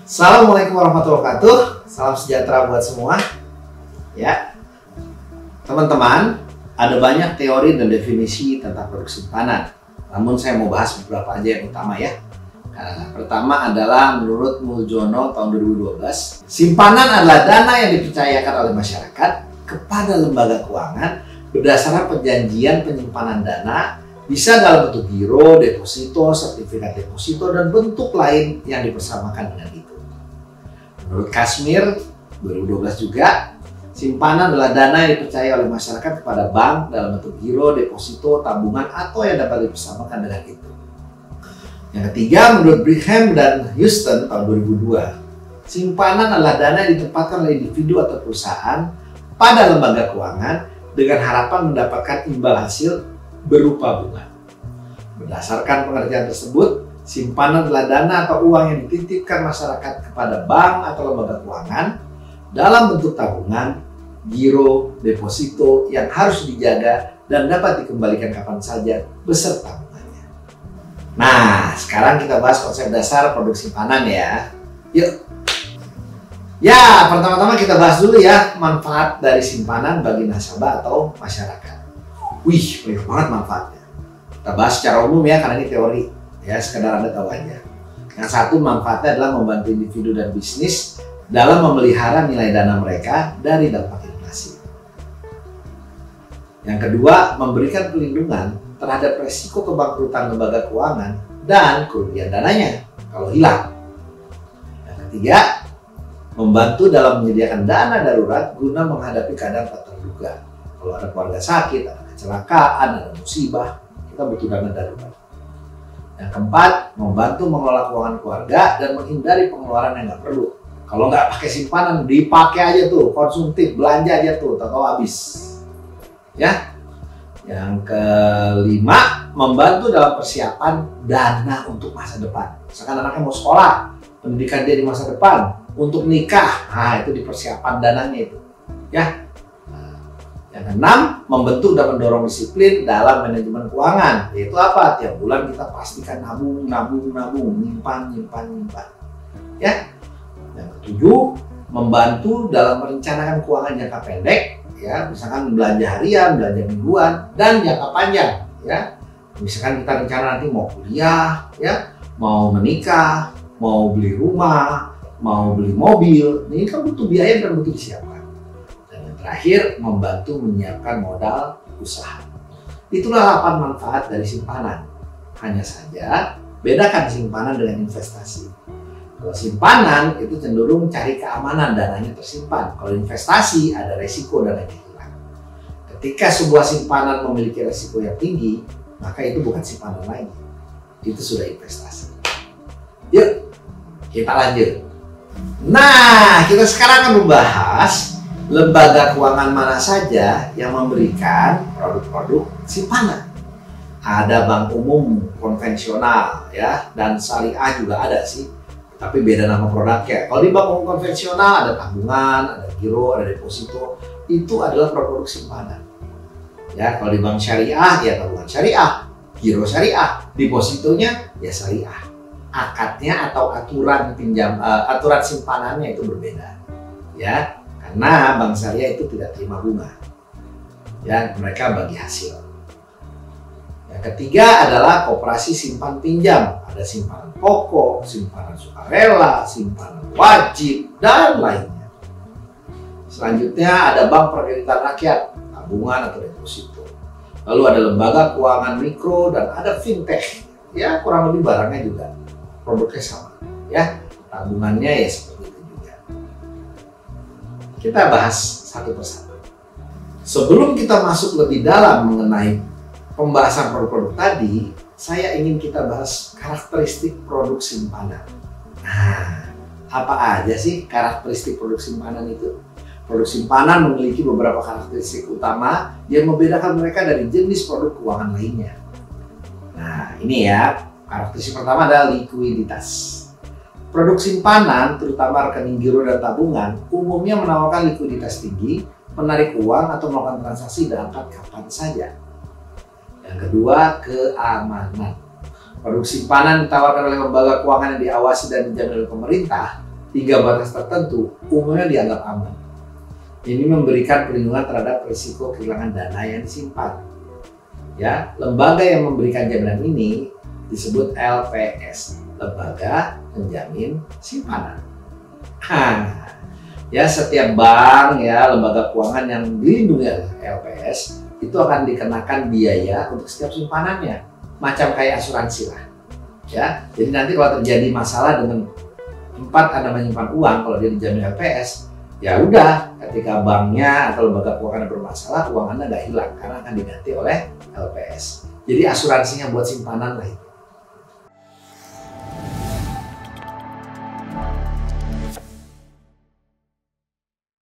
Assalamualaikum warahmatullahi wabarakatuh. Salam sejahtera buat semua. Ya, teman-teman, ada banyak teori dan definisi tentang produk simpanan. Namun saya mau bahas beberapa aja yang utama ya. Pertama adalah menurut Muljono tahun 2012, simpanan adalah dana yang dipercayakan oleh masyarakat kepada lembaga keuangan berdasarkan perjanjian penyimpanan dana, bisa dalam bentuk giro, deposito, sertifikat deposito, dan bentuk lain yang dipersamakan dengan itu. Menurut Kashmir 2012 juga, simpanan adalah dana yang dipercaya oleh masyarakat kepada bank dalam bentuk giro, deposito, tabungan, atau yang dapat dipersamakan dengan itu. Yang ketiga, menurut Brigham dan Houston tahun 2002, simpanan adalah dana yang ditempatkan oleh individu atau perusahaan pada lembaga keuangan dengan harapan mendapatkan imbal hasil berupa bunga. Berdasarkan pengertian tersebut, simpanan adalah dana atau uang yang dititipkan masyarakat kepada bank atau lembaga keuangan dalam bentuk tabungan, giro, deposito yang harus dijaga dan dapat dikembalikan kapan saja beserta bunganya. Nah, sekarang kita bahas konsep dasar produk simpanan ya. Yuk. Ya, pertama-tama kita bahas dulu ya manfaat dari simpanan bagi nasabah atau masyarakat. Wih, banyak banget manfaatnya. Kita bahas secara umum ya, karena ini teori. Ya, sekedar Anda tahu aja. Yang satu, manfaatnya adalah membantu individu dan bisnis dalam memelihara nilai dana mereka dari dampak inflasi. Yang kedua, memberikan perlindungan terhadap resiko kebangkrutan lembaga keuangan dan kerugian dananya kalau hilang. Yang ketiga, membantu dalam menyediakan dana darurat guna menghadapi keadaan tak terduga. Kalau ada keluarga sakit, ada kecelakaan, ada musibah, kita butuh dana darurat. Yang keempat, membantu mengelola keuangan keluarga dan menghindari pengeluaran yang nggak perlu. Kalau nggak pakai simpanan, dipakai aja tuh, konsumtif, belanja aja tuh, tahu habis. Ya. Yang kelima, membantu dalam persiapan dana untuk masa depan. Misalkan anaknya mau sekolah, pendidikan dia di masa depan, untuk nikah, nah itu di persiapan dananya itu. Ya. Yang keenam, membentuk dan mendorong disiplin dalam manajemen keuangan. Yaitu apa? Tiap bulan kita pastikan nabung, nyimpan. Ya. Yang ketujuh, membantu dalam merencanakan keuangan jangka pendek. Ya, misalkan belanja harian, belanja mingguan, dan jangka panjang. Ya, misalkan kita rencana nanti mau kuliah, ya, mau menikah, mau beli rumah, mau beli mobil. Ini kan butuh biaya dan butuh disiapkan. Terakhir, membantu menyiapkan modal usaha. Itulah 8 manfaat dari simpanan. Hanya saja, bedakan simpanan dengan investasi. Kalau simpanan itu cenderung cari keamanan dananya tersimpan. Kalau investasi ada resiko dananya hilang. Ketika sebuah simpanan memiliki resiko yang tinggi, maka itu bukan simpanan lagi. Itu sudah investasi. Yuk, kita lanjut. Nah, kita sekarang akan membahas lembaga keuangan mana saja yang memberikan produk-produk simpanan. Ada bank umum konvensional ya, dan syariah juga ada sih, tapi beda nama produknya. Kalau di bank umum konvensional ada tabungan, ada giro, ada deposito, itu adalah produk simpanan. Ya, kalau di bank syariah ya tabungan syariah, giro syariah, depositonya ya syariah. Akadnya atau aturan aturan simpanannya itu berbeda. Ya. Karena bank syariah itu tidak terima bunga, ya mereka bagi hasil. Yang ketiga adalah koperasi simpan pinjam. Ada simpanan pokok, simpanan sukarela, simpanan wajib, dan lainnya. Selanjutnya ada bank perkreditan rakyat, tabungan atau deposito. Lalu ada lembaga keuangan mikro dan ada fintech. Ya kurang lebih barangnya juga produknya sama. Ya tabungannya ya seperti itu. Kita bahas satu persatu. Sebelum kita masuk lebih dalam mengenai pembahasan produk-produk tadi, saya ingin kita bahas karakteristik produk simpanan. Nah, apa aja sih karakteristik produk simpanan itu? Produk simpanan memiliki beberapa karakteristik utama yang membedakan mereka dari jenis produk keuangan lainnya. Nah, ini ya, karakteristik pertama adalah likuiditas. Produk simpanan, terutama rekening giro dan tabungan, umumnya menawarkan likuiditas tinggi, menarik uang atau melakukan transaksi dan angkat kapan saja. Yang kedua, keamanan. Produk simpanan ditawarkan oleh lembaga keuangan yang diawasi dan dijamin oleh pemerintah 3 batas tertentu umumnya dianggap aman. Ini memberikan perlindungan terhadap risiko kehilangan dana yang disimpan. Ya, lembaga yang memberikan jaminan ini disebut LPS, Lembaga Penjamin Simpanan. Ya, setiap bank ya, lembaga keuangan yang dilindungi oleh LPS itu akan dikenakan biaya untuk setiap simpanannya, macam kayak asuransi lah. Ya, jadi nanti kalau terjadi masalah dengan tempat Anda menyimpan uang, kalau dia dijamin LPS, ya udah, ketika banknya atau lembaga keuangan bermasalah, uang Anda nggak hilang karena akan diganti oleh LPS. Jadi asuransinya buat simpanan lah itu.